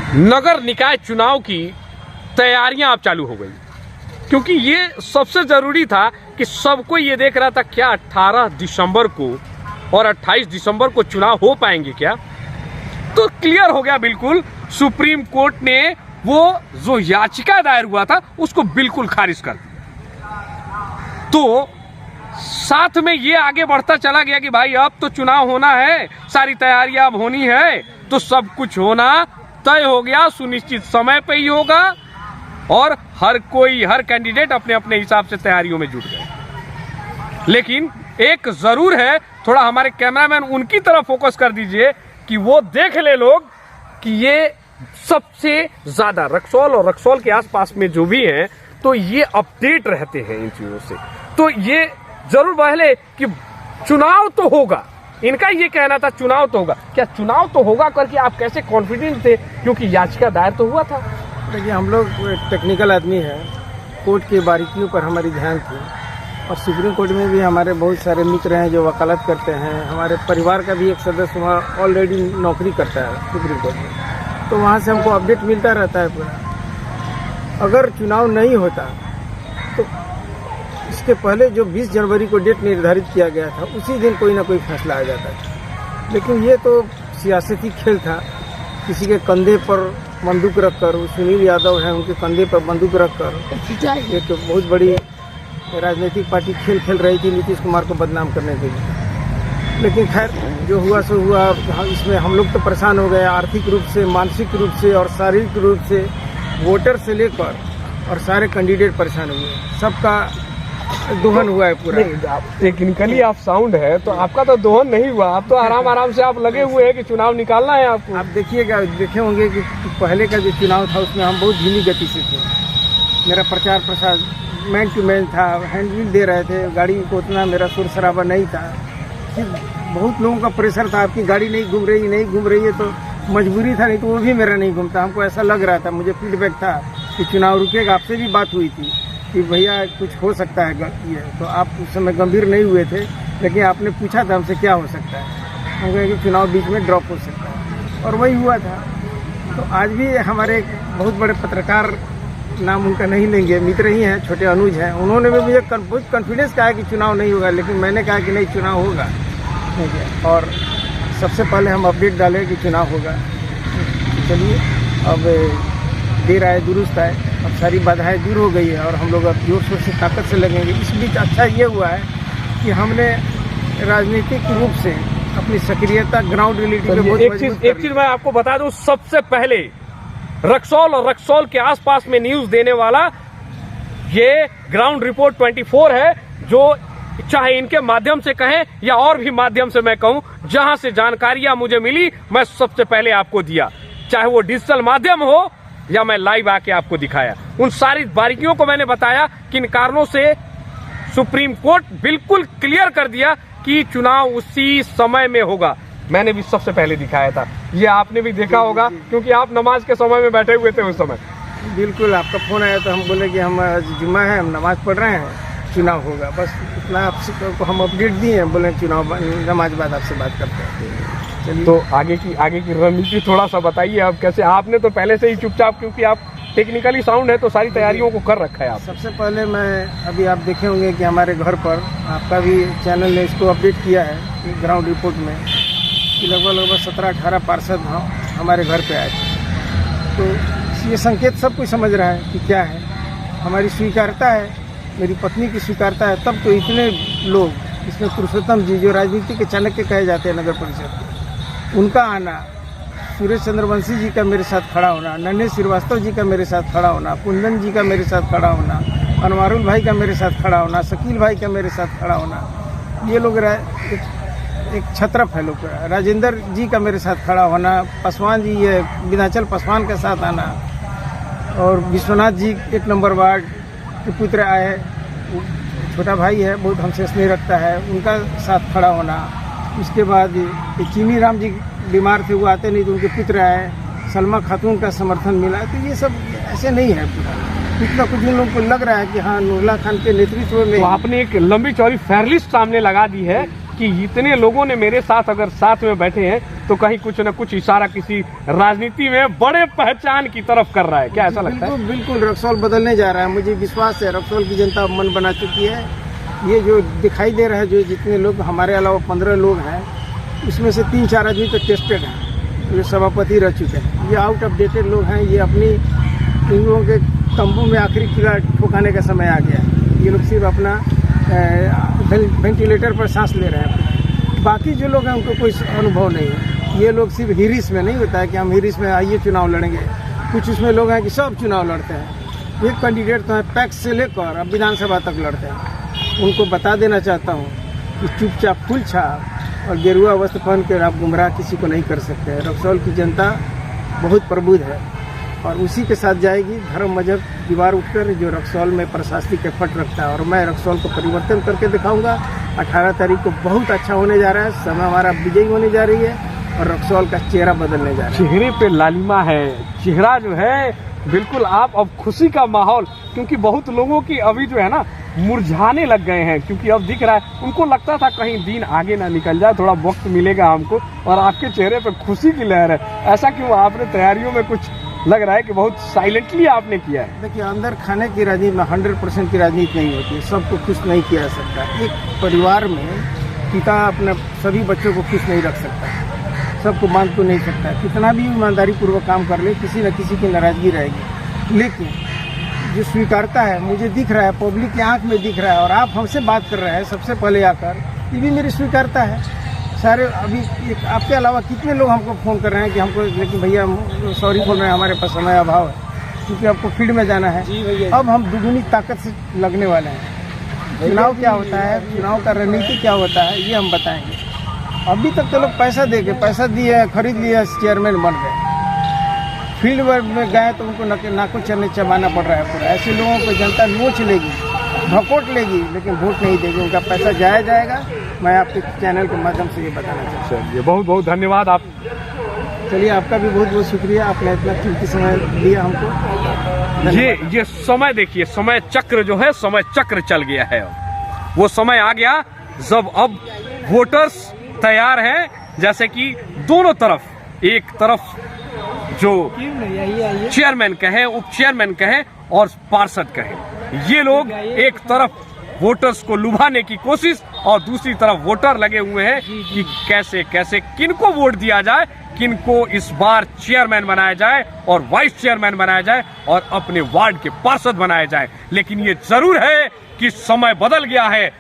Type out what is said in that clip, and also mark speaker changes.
Speaker 1: नगर निकाय चुनाव की तैयारियां अब चालू हो गई, क्योंकि ये सबसे जरूरी था कि सबको ये देख रहा था क्या 18 दिसंबर को और 28 दिसंबर को चुनाव हो पाएंगे क्या। तो क्लियर हो गया बिल्कुल, सुप्रीम कोर्ट ने वो जो याचिका दायर हुआ था उसको बिल्कुल खारिज कर दिया। तो साथ में ये आगे बढ़ता चला गया कि भाई अब तो चुनाव होना है, सारी तैयारियां अब होनी है, तो सब कुछ होना तय हो गया, सुनिश्चित समय पे ही होगा और हर कैंडिडेट अपने अपने हिसाब से तैयारियों में जुट गए। लेकिन एक जरूर है, थोड़ा हमारे कैमरामैन उनकी तरफ फोकस कर दीजिए कि वो देख ले लोग कि ये सबसे ज्यादा रक्सौल और रक्सौल के आसपास में जो भी हैं तो ये अपडेट रहते हैं इन चीजों से। तो ये जरूर पहले कि चुनाव तो होगा, इनका ये कहना था चुनाव तो होगा। क्या चुनाव तो होगा करके आप कैसे कॉन्फिडेंट थे, क्योंकि याचिका दायर तो हुआ था?
Speaker 2: देखिए, हम लोग टेक्निकल आदमी हैं, कोर्ट की बारीकियों पर हमारी ध्यान थी और सुप्रीम कोर्ट में भी हमारे बहुत सारे मित्र हैं जो वकालत करते हैं। हमारे परिवार का भी एक सदस्य वहाँ ऑलरेडी नौकरी करता है सुप्रीम कोर्ट में, तो वहाँ से हमको अपडेट मिलता रहता है पूरा। अगर चुनाव नहीं होता तो इसके पहले जो 20 जनवरी को डेट निर्धारित किया गया था उसी दिन कोई ना कोई फैसला आ जाता था। लेकिन ये तो सियासती खेल था, किसी के कंधे पर बंदूक रखकर, सुनील यादव हैं उनके कंधे पर बंदूक रखकर एक बहुत बड़ी राजनीतिक पार्टी खेल रही थी नीतीश कुमार को बदनाम करने के लिए। लेकिन खैर जो हुआ सो हुआ। इसमें हम लोग तो परेशान हो गए, आर्थिक रूप से, मानसिक रूप से और शारीरिक रूप से, वोटर से लेकर और सारे कैंडिडेट परेशान हुए, सबका दोहन हुआ है पूरा।
Speaker 1: टेक्निकली आप साउंड है तो आपका तो दोहन नहीं हुआ, आप तो आराम से आप लगे हुए हैं कि चुनाव निकालना है आपको।
Speaker 2: आप देखिएगा, देखे होंगे कि पहले का जो चुनाव था उसमें हम बहुत धीमी गति से थे। मेरा प्रचार प्रसार मैन टू मैन था, हैंडबिल दे रहे थे, गाड़ी को उतना मेरा शोर शराबा नहीं था। बहुत लोगों का प्रेशर था, आपकी गाड़ी नहीं घूम रही है तो मजबूरी था, नहीं तो वो भी मेरा नहीं घूमता। हमको ऐसा लग रहा था, मुझे फीडबैक था कि चुनाव रुकेगा। आपसे भी बात हुई थी कि भैया कुछ हो सकता है ये, तो आप उस समय गंभीर नहीं हुए थे, लेकिन आपने पूछा था हमसे क्या हो सकता है। हम कहे कि चुनाव बीच में ड्रॉप हो सकता है और वही हुआ था। तो आज भी हमारे बहुत बड़े पत्रकार, नाम उनका नहीं लेंगे, मित्र ही हैं, छोटे अनुज हैं, उन्होंने भी मुझे बहुत कॉन्फिडेंस कहा कि चुनाव नहीं होगा, लेकिन मैंने कहा कि नहीं, चुनाव होगा। और सबसे पहले हम अपडेट डालें कि चुनाव होगा। चलिए, अब देर आए दुरुस्त आए, अब सारी बाधाएं दूर हो गई है और हम लोग अब जोर शोर से ताकत से लगेंगे। इस बीच अच्छा ये हुआ है कि हमने राजनीतिक रूप से अपनी सक्रियता ग्राउंड रियलिटी पे बहुत
Speaker 1: एक चीज मैं आपको बता दूं, सबसे पहले रक्सौल और रक्सौल के आसपास में न्यूज देने वाला ये ग्राउंड रिपोर्ट 24 है, जो चाहे इनके माध्यम से कहें या और भी माध्यम से मैं कहूं, जहां से जानकारियां मुझे मिली मैं सबसे पहले आपको दिया, चाहे वो डिजिटल माध्यम हो या मैं लाइव आके आपको दिखाया। उन सारी बारीकियों को मैंने बताया, किन कारणों से सुप्रीम कोर्ट बिल्कुल क्लियर कर दिया कि चुनाव उसी समय में होगा। मैंने भी सबसे पहले दिखाया था, ये आपने भी देखा होगा क्योंकि आप नमाज के समय में बैठे हुए थे उस समय।
Speaker 2: बिल्कुल, आपका फोन आया तो हम बोले कि हम जुम्मा है, हम नमाज पढ़ रहे हैं, चुनाव होगा, बस इतना आपको हम अपडेट दिए, बोले चुनाव नमाज बाद आपसे बात करते हैं। चलिए, तो आगे की रणनीति थोड़ा सा बताइए। आप कैसे, आपने तो पहले से ही चुपचाप, क्योंकि आप टेक्निकली साउंड है तो सारी तैयारियों को कर रखा है आप। सबसे पहले मैं, अभी आप देखे होंगे कि हमारे घर पर आपका भी चैनल ने इसको अपडेट किया है ग्राउंड रिपोर्ट में कि लगभग 17-18 पार्षद हमारे घर पे आए थे। तो ये संकेत सब कुछ समझ रहा है कि क्या है, हमारी स्वीकारता है, मेरी पत्नी की स्वीकारता है, तब तो इतने लोग, इसमें पुरुषोत्तम जी जो राजनीति के चाणक्य कहे जाते हैं नगर परिषद, उनका आना, सुरेश चंद्रवंशी जी का मेरे साथ खड़ा होना, नन्हे श्रीवास्तव जी का मेरे साथ खड़ा होना, कुंदन जी का मेरे साथ खड़ा होना, अनवारुल भाई का मेरे साथ खड़ा होना, शकील भाई का मेरे साथ खड़ा होना, ये लोग एक छत्रप है लोग। राजेंद्र जी का मेरे साथ खड़ा होना, पासवान जी, ये विधाचल पासवान के साथ आना, और विश्वनाथ जी 1 नंबर वार्ड के पुत्र आए, छोटा भाई है, बहुत हमसे स्नेह रखता है, उनका साथ खड़ा होना। उसके बाद चीनी राम जी बीमार थे, वो आते नहीं तो उनके पुत्र आए, सलमा खातून का समर्थन मिला। तो ये सब ऐसे नहीं है पूरा, इतना कुछ उन लोगों को लग रहा है कि हाँ, नूरला खान के नेतृत्व में। तो आपने एक लंबी चौड़ी फेयरलिस्ट सामने लगा दी है,
Speaker 1: कि इतने लोगों ने मेरे साथ अगर साथ में बैठे हैं तो कहीं कुछ न कुछ इशारा किसी राजनीति में बड़े पहचान की तरफ कर रहा है। क्या ऐसा लगता है?
Speaker 2: बिल्कुल बिल्कुल, रक्सौल बदलने जा रहा है। मुझे विश्वास है, रक्सौल की जनता मन बना चुकी है। ये जो दिखाई दे रहा है, जो जितने लोग हमारे अलावा 15 लोग हैं, उसमें से 3-4 आदमी तो टेस्टेड हैं, ये सभापति रह चुके हैं। ये आउट ऑफ डेटेड लोग हैं। ये अपनी इन लोगों के तंबू में आखिरी कीड़ा ठोकाने का समय आ गया है। ये लोग सिर्फ अपना वेंटिलेटर पर सांस ले रहे हैं। बाकी जो लोग हैं उनको कोई अनुभव नहीं है। ये लोग सिर्फ हिरिस में नहीं होता है कि हम हिरिस में आइए चुनाव लड़ेंगे। कुछ उसमें लोग हैं कि सब चुनाव लड़ते हैं। एक कैंडिडेट तो है पैक्स से लेकर अब विधानसभा तक लड़ते हैं। उनको बता देना चाहता हूँ कि चुपचाप फूल छाप और गेरुआ वस्त्र पहन कर आप गुमराह किसी को नहीं कर सकते हैं। रक्सौल की जनता बहुत प्रबुद्ध है और उसी के साथ जाएगी। धर्म मजहब दीवार उठकर जो रक्सौल में प्रशासनिक एफर्ट रखता है, और मैं रक्सौल को परिवर्तन करके दिखाऊंगा। 18 तारीख को बहुत अच्छा होने जा रहा है। समय हमारा विजयी होने जा रही है और रक्सौल का चेहरा बदलने जा रहा है।
Speaker 1: चेहरे पे लालिमा है, चेहरा जो है बिल्कुल आप अब खुशी का माहौल, क्योंकि बहुत लोगों की अभी जो है ना मुरझाने लग गए हैं, क्योंकि अब दिख रहा है उनको लगता था कहीं दिन आगे ना निकल जाए, थोड़ा वक्त मिलेगा हमको, और आपके चेहरे पे खुशी की लहर है। ऐसा क्यों? आपने तैयारियों में कुछ लग रहा है कि बहुत साइलेंटली आपने किया है।
Speaker 2: देखिए, अंदर खाने की राजनीति में 100% की राजनीति नहीं होती है। सबको खुश नहीं किया जा सकता। एक परिवार में पिता अपने सभी बच्चों को खुश नहीं रख सकता, सबको बांध तो नहीं सकता। कितना भी ईमानदारी पूर्वक काम कर ले, किसी न किसी की नाराजगी रहेगी। लेकिन जो स्वीकारता है, मुझे दिख रहा है, पब्लिक की आंख में दिख रहा है, और आप हमसे बात कर रहे हैं सबसे पहले आकर, ये भी मेरी स्वीकारता है। सारे अभी आपके अलावा कितने लोग हमको फ़ोन कर रहे हैं कि हमको, लेकिन भैया सॉरी बोल रहे हैं, हमारे पास समय अभाव है, क्योंकि आपको फील्ड में जाना है। जी भैया, अब हम दुगुनी ताकत से लगने वाले हैं। चुनाव क्या होता है, चुनाव का रणनीति क्या होता है, ये हम बताएंगे। अभी तक तो लोग पैसा दिए, खरीद लिए, चेयरमैन बन गए। फील्ड में गए तो उनको नाको चबाना पड़ रहा है पूरा। ऐसे लोगों को जनता नोच लेगी, भकोट लेगी, लेकिन वोट नहीं देगी। उनका पैसा जाएगा। मैं आपके चैनल के माध्यम से ये बताना चाहता हूँ।
Speaker 1: चलिए, बहुत बहुत धन्यवाद। आप
Speaker 2: चलिए, आपका भी बहुत बहुत शुक्रिया, आपने इतना कीमती समय दिया हमको।
Speaker 1: ये समय देखिए, समय चक्र जो है, समय चक्र चल गया है। वो समय आ गया जब अब वोटर्स तैयार हैं, जैसे कि दोनों तरफ, एक तरफ जो चेयरमैन कहें, उप चेयरमैन कहें और पार्षद कहें, ये लोग एक तरफ वोटर्स को लुभाने की कोशिश और दूसरी तरफ वोटर लगे हुए हैं कि कैसे कैसे किनको वोट दिया जाए, किनको इस बार चेयरमैन बनाया जाए और वाइस चेयरमैन बनाया जाए और अपने वार्ड के पार्षद बनाए जाए। लेकिन ये जरूर है कि समय बदल गया है।